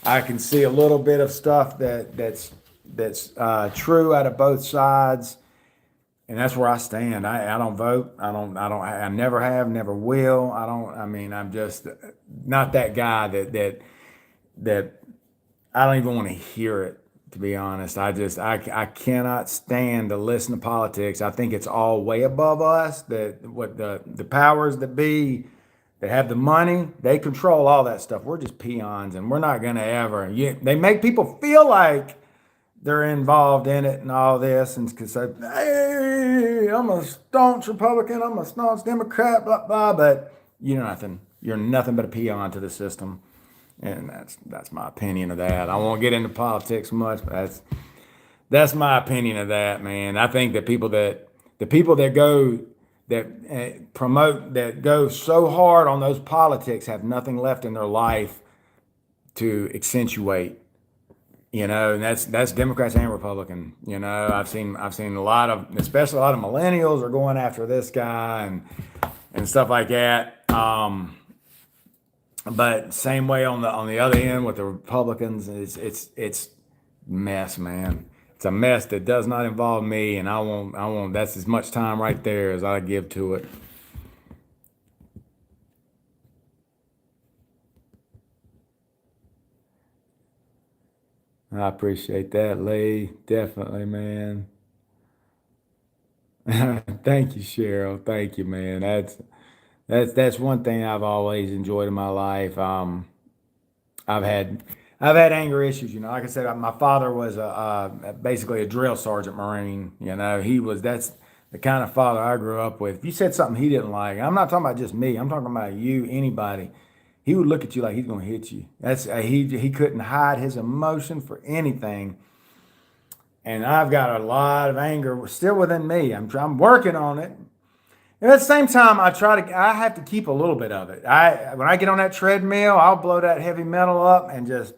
I can see a little bit of stuff that's true out of both sides, and that's where I stand. I don't vote. I never have, never will. I don't. I mean, I'm just not that guy that I don't even want to hear it. To be honest, I cannot stand to listen to politics. I think it's all way above us. That what the powers that be that have the money, they control all that stuff. We're just peons, and we're not gonna ever. Yeah, they make people feel like they're involved in it and all this, and because hey, I'm a staunch Republican, I'm a staunch Democrat, blah blah. But you're nothing. You're nothing but a peon to the system, and that's my opinion of that. I won't get into politics much, but that's my opinion of that, man. I think that the people that go that promote that go so hard on those politics have nothing left in their life to accentuate. You know, and that's Democrats and Republican. You know, I've seen a lot of, especially a lot of millennials are going after this guy and stuff like that. But same way on the other end with the Republicans, it's mess, man. It's a mess that does not involve me, and I won't. That's as much time right there as I give to it. I appreciate that, Lee. Definitely, man. Thank you, Cheryl. Thank you, man. That's one thing I've always enjoyed in my life. I've had I've had anger issues. You know, like I said, my father was basically a drill sergeant Marine. You know, that's the kind of father I grew up with. If you said something he didn't like, I'm not talking about just me. I'm talking about you, anybody. He would look at you like he's gonna hit you. That's he couldn't hide his emotion for anything. And I've got a lot of anger still within me. I'm working on it. And at the same time, I have to keep a little bit of it. When I get on that treadmill, I'll blow that heavy metal up and just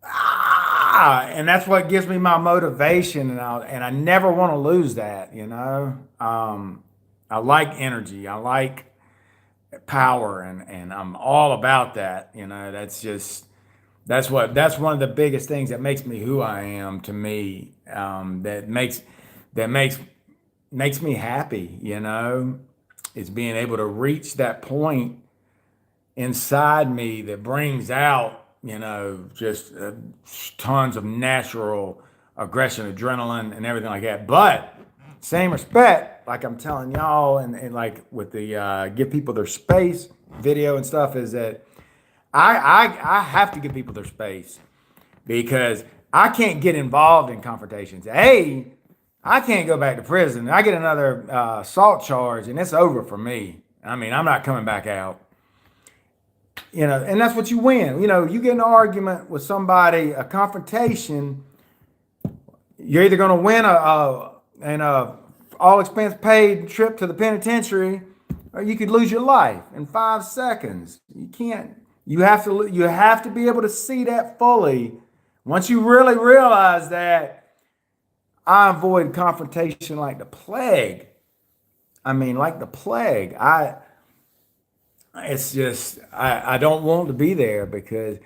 and that's what gives me my motivation, and I never want to lose that. You know, I like energy, I like power, and I'm all about that. You know, that's one of the biggest things that makes me who I am. To me, that makes me happy. You know, is being able to reach that point inside me that brings out, you know, just tons of natural aggression, adrenaline, and everything like that. But same respect, like I'm telling y'all, and like with the give people their space video and stuff, is that I have to give people their space because I can't get involved in confrontations. I can't go back to prison. I get another assault charge, and it's over for me. I mean, I'm not coming back out. You know, and that's what you win. You know, you get in an argument with somebody, a confrontation. You're either going to win a all expense paid trip to the penitentiary, or you could lose your life in 5 seconds. You can't. You have to be able to see that fully. Once you really realize that, I avoid confrontation like the plague. I mean, like the plague. It's just I don't want to be there because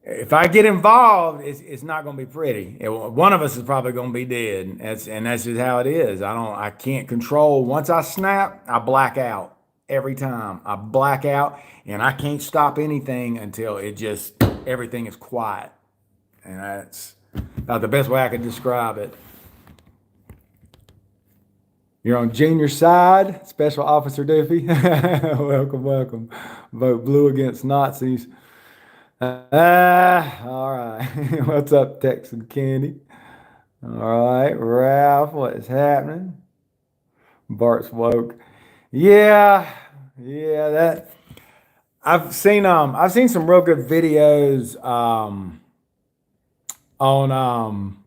if I get involved, it's not going to be pretty. One of us is probably going to be dead. That's just how it is. I can't control. Once I snap, I black out every time. I black out, and I can't stop anything until everything is quiet. And that's about the best way I could describe it. You're on Junior's side, Special Officer Doofy. Welcome, welcome. Vote blue against Nazis. All right. What's up, Texan Candy? All right, Ralph, what is happening? Bart's woke. Yeah, yeah, that I've seen some real good videos on um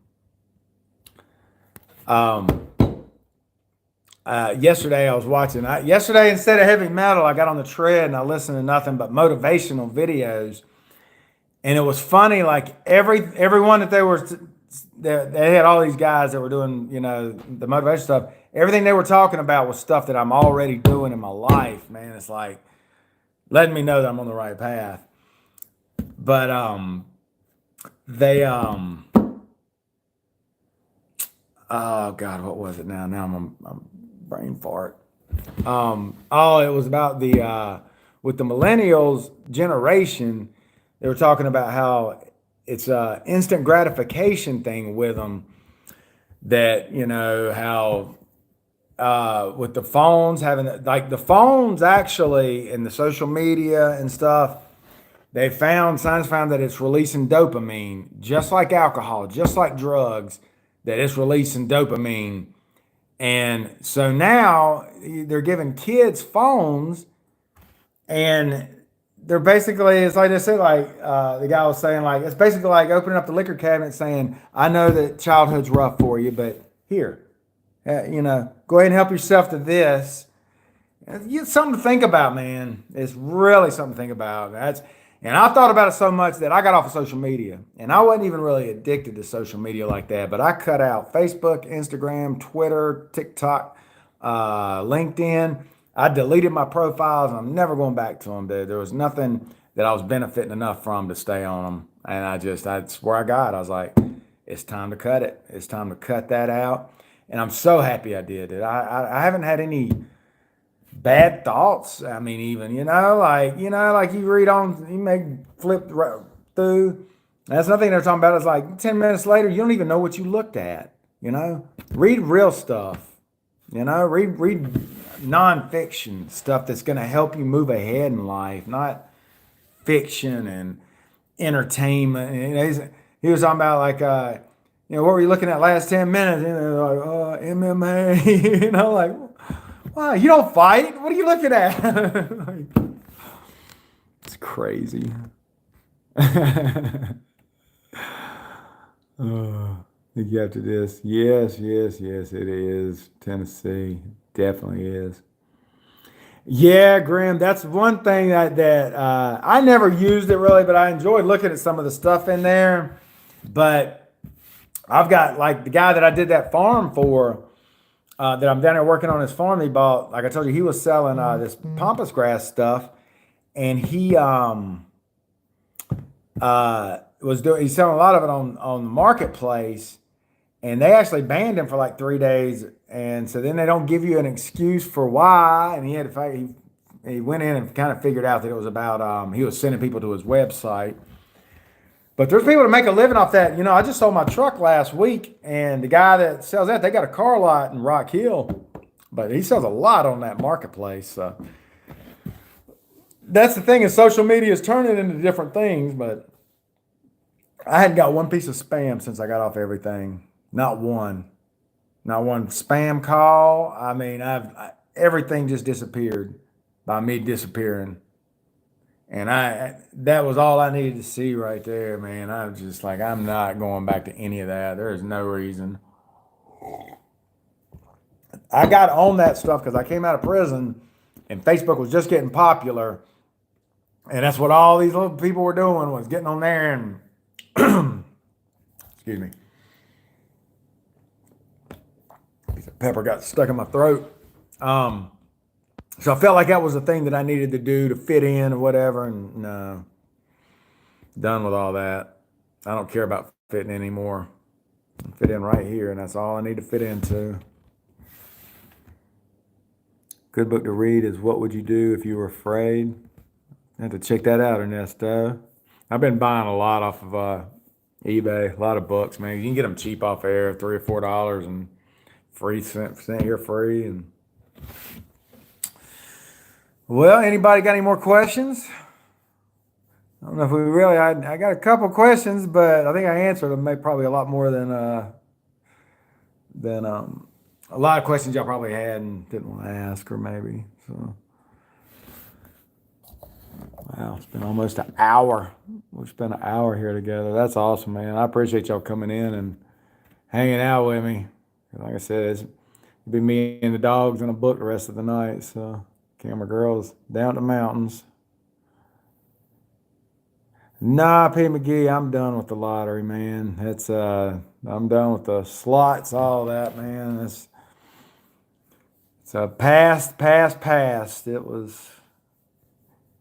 yesterday I was watching. Yesterday, instead of heavy metal, I got on the tread and I listened to nothing but motivational videos. And it was funny, like everyone that they had all these guys that were doing, the motivation stuff. Everything they were talking about was stuff that I'm already doing in my life, man. It's like letting me know that I'm on the right path. But they oh God, what was it now? Now I'm brain fart. It was about the with the millennials generation. They were talking about how it's a instant gratification thing with them. That how with the phones having like the phones actually and the social media and stuff. Science found that it's releasing dopamine, just like alcohol, just like drugs, that it's releasing dopamine. And so now they're giving kids phones, and they're basically, it's like they said, like the guy was saying, like it's basically like opening up the liquor cabinet saying, I know that childhood's rough for you, but here, go ahead and help yourself to this. It's something to think about, man. It's really something to think about. And I thought about it so much that I got off of social media, and I wasn't even really addicted to social media like that. But I cut out Facebook, Instagram, Twitter, TikTok, LinkedIn. I deleted my profiles, and I'm never going back to them. There was nothing that I was benefiting enough from to stay on them, and that's where I got. I was like, it's time to cut it. It's time to cut that out, and I'm so happy I did it. I haven't had any bad thoughts. I mean, even like you read on, you may flip through. That's nothing they're talking about. It's like 10 minutes later, you don't even know what you looked at. Read real stuff. Read nonfiction stuff that's going to help you move ahead in life, not fiction and entertainment. He was talking about like what were you looking at last 10 minutes? Like MMA. Like. Wow, you don't fight? What are you looking at? It's crazy. You after this? Yes, yes, yes, it is. Tennessee definitely is. Yeah, Graham, that's one thing that I never used it really, but I enjoyed looking at some of the stuff in there. But I've got like the guy that I did that farm for. That I'm down there working on his farm. He bought, like I told you, he was selling this pampas grass stuff, and he's selling a lot of it on the marketplace, and they actually banned him for like 3 days, and so then they don't give you an excuse for why, and he went in and kind of figured out that it was about he was sending people to his website. But there's people that make a living off that. I just sold my truck last week, and the guy that sells that, they got a car lot in Rock Hill, but he sells a lot on that marketplace. So that's the thing is social media is turning into different things, but I hadn't got one piece of spam since I got off everything. Not one spam call. I mean, everything just disappeared by me disappearing. And that was all I needed to see right there, man. I was just like, I'm not going back to any of that. There is no reason. I got on that stuff because I came out of prison and Facebook was just getting popular. And that's what all these little people were doing, was getting on there and excuse me, piece of pepper got stuck in my throat. Um, so I felt like that was the thing that I needed to do to fit in or whatever. And no, done with all that. I don't care about fitting in anymore. I fit in right here, and that's all I need to fit into. Good book to read is What Would You Do If You Were Afraid? I have to check that out, Ernesto. I've been buying a lot off of eBay, a lot of books, man. You can get them cheap off there, $3 or $4, and free sent here free. And well, anybody got any more questions? I don't know if we really. I got a couple questions, but I think I answered them. Maybe probably a lot more than a lot of questions y'all probably had and didn't want to ask, or maybe so. Wow, it's been almost an hour. We've spent an hour here together. That's awesome, man. I appreciate y'all coming in and hanging out with me. Like I said, it'll be me and the dogs and a book the rest of the night. So, camera girls down to the mountains. Nah, P. McGee, I'm done with the lottery, man. I'm done with the slots, all that, man. It's a past. It was.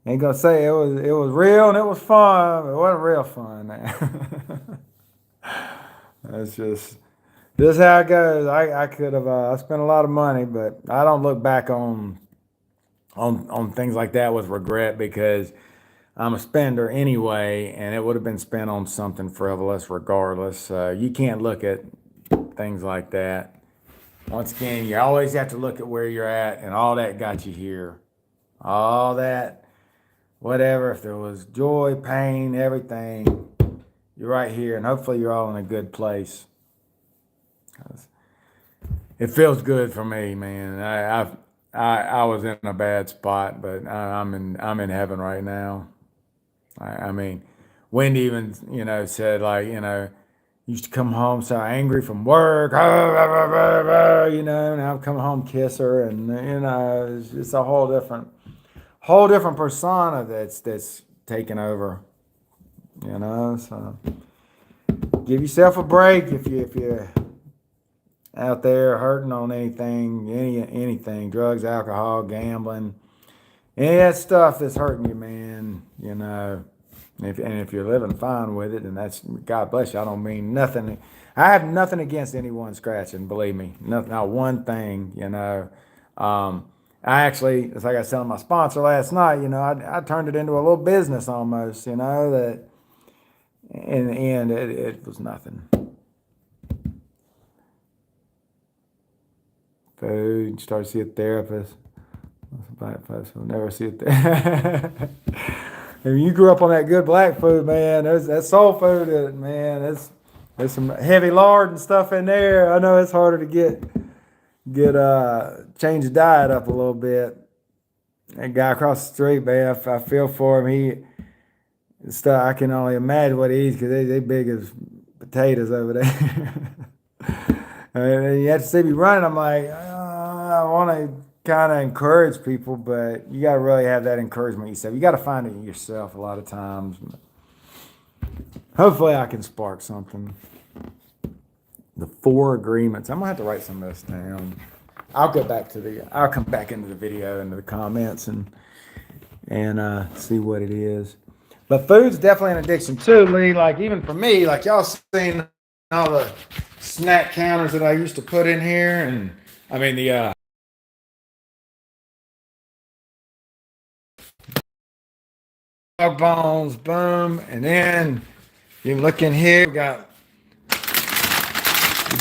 Ain't gonna say it was real and it was fun, but it wasn't real fun, man. That's just how it goes. I could have I spent a lot of money, but I don't look back on things like that with regret, because I'm a spender anyway, and it would have been spent on something frivolous regardless. You can't look at things like that. Once again, you always have to look at where you're at, and all that got you here. All that, whatever, if there was joy, pain, everything, you're right here, and hopefully you're all in a good place. It feels good for me, man. I was in a bad spot, but I'm in heaven right now. I mean, Wendy even, said, like, used to come home so angry from work, and I've come home, kiss her, and it's a whole different persona that's taken over, So give yourself a break if you're out there hurting on anything, drugs, alcohol, gambling, any of that stuff that's hurting you, man. If you're living fine with it, and that's, God bless you. I don't mean nothing. I have nothing against anyone scratching. Believe me, not one thing. I actually, it's like I was telling my sponsor last night. I turned it into a little business almost. That in the end it was nothing. Food. Start to see a therapist. Black folks will never see a therapist. If you grew up on that good black food, man, that soul food, man, there's some heavy lard and stuff in there. I know it's harder to get change the diet up a little bit. That guy across the street, man, I feel for him. Stuff, I can only imagine what he eats, because they big as potatoes over there. And you have to see me running. I'm like, I want to kind of encourage people, but you got to really have that encouragement yourself. You got to find it yourself a lot of times. Hopefully I can spark something. The 4 agreements. I'm gonna have to write some of this down. I'll come back into the video, into the comments, and see what it is. But food's definitely an addiction too, Lee. Like, even for me, like, y'all seen all the snack counters that I used to put in here, and I mean the dog bones, boom, and then you look in here. We've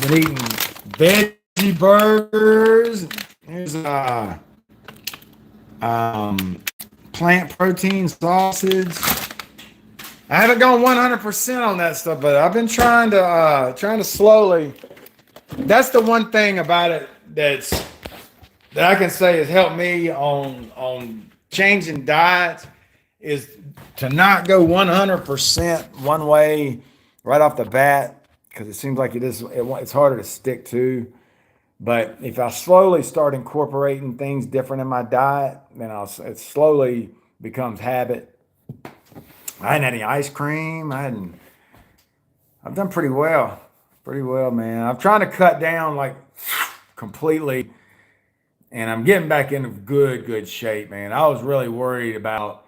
been eating veggie burgers. Here's plant protein sausage. I haven't gone 100% on that stuff, but I've been trying to slowly. That's the one thing about it that I can say has helped me on changing diets, is to not go 100% one way right off the bat, because it seems like it's harder to stick to. But if I slowly start incorporating things different in my diet, then it slowly becomes habit. I hadn't had any ice cream. I've done pretty well. Pretty well, man. I'm trying to cut down like completely, and I'm getting back into good shape, man. I was really worried about.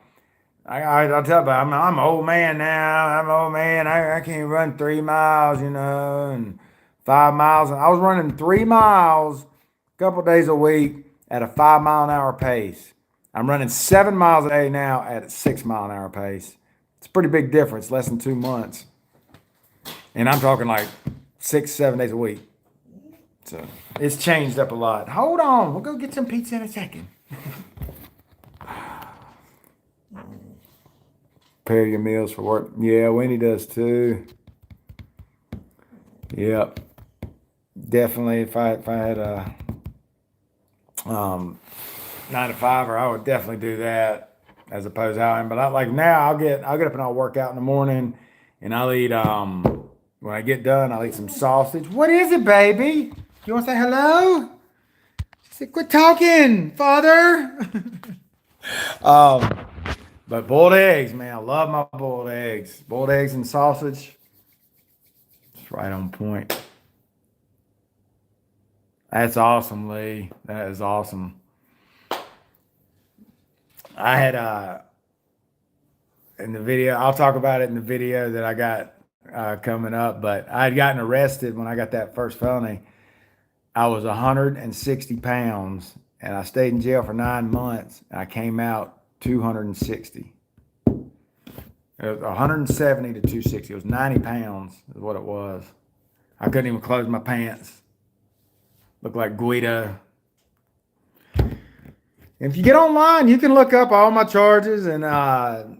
I'll tell you, I'm an old man now. I'm an old man. I can't run 3 miles, and 5 miles. And I was running 3 miles a couple days a week at a 5 mile an hour pace. I'm running 7 miles a day now at a 6 mile an hour pace. It's a pretty big difference, less than 2 months. And I'm talking like 6, 7 days a week. So it's changed up a lot. Hold on, we'll go get some pizza in a second. Prepare your meals for work. Yeah, Winnie does too. Yep, definitely. If I had a 9 to 5, or I would definitely do that as opposed to how I am. But I like now I'll get up and I'll work out in the morning, and I'll eat when I get done I'll eat some sausage. What is it, baby? You want to say hello? She said, "Quit talking, father." um, but boiled eggs, man, I love my boiled eggs. Boiled eggs and sausage. It's right on point. That's awesome, Lee. That is awesome. I had in the video. I'll talk about it in the video that I got coming up. But I had gotten arrested when I got that first felony. I was 160 pounds, and I stayed in jail for 9 months. And I came out 260. It was 170 to 260. It was 90 pounds is what it was. I couldn't even close my pants. Looked like Guido. If you get online, you can look up all my charges, and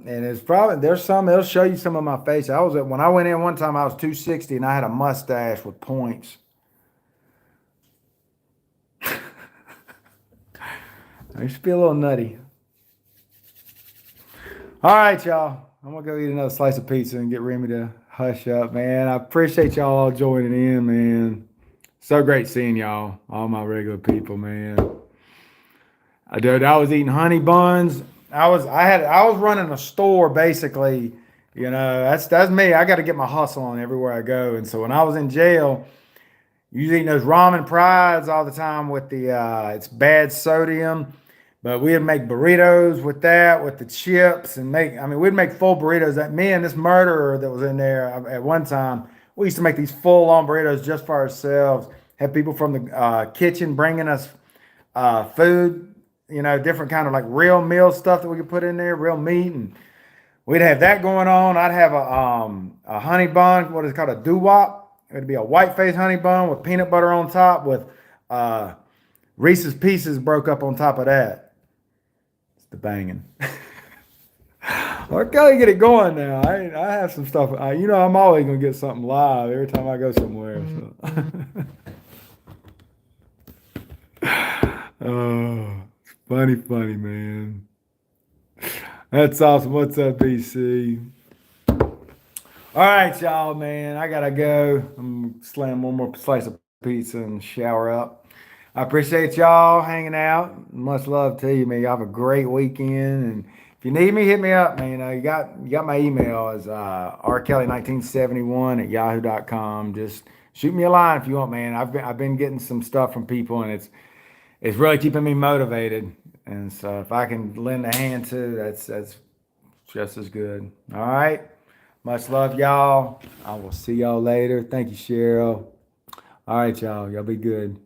it's probably there's some. It'll show you some of my face. When I went in one time, I was 260, and I had a mustache with points. I used to be a little nutty. All right, y'all. I'm gonna go eat another slice of pizza and get Remy to hush up, man. I appreciate y'all all joining in, man. So great seeing y'all, all my regular people, man. I was eating honey buns. I was running a store basically. That's me. I got to get my hustle on everywhere I go. And so when I was in jail, you was eating those ramen prides all the time with the it's bad sodium. But we'd make burritos with that, with the chips, and we'd make full burritos. That me and this murderer that was in there at one time, we used to make these full-on burritos just for ourselves. Have people from the kitchen bringing us food, different kind of like real meal stuff that we could put in there, real meat, and we'd have that going on. I'd have a honey bun, what is it called, a doo-wop. It'd be a white-faced honey bun with peanut butter on top with Reese's Pieces broke up on top of that. The banging. I gotta get it going now. I have some stuff. I'm always gonna get something live every time I go somewhere. So. Oh, funny, man. That's awesome. What's up, BC? All right, y'all, man. I gotta go. I'm gonna slam one more slice of pizza and shower up. I appreciate y'all hanging out. Much love to you, man. Y'all have a great weekend. And if you need me, hit me up, man. You got my email as rkelly1971 at yahoo.com. Just shoot me a line if you want, man. I've been getting some stuff from people, and it's really keeping me motivated. And so if I can lend a hand too, that's just as good. All right. Much love, y'all. I will see y'all later. Thank you, Cheryl. All right, y'all. Y'all be good.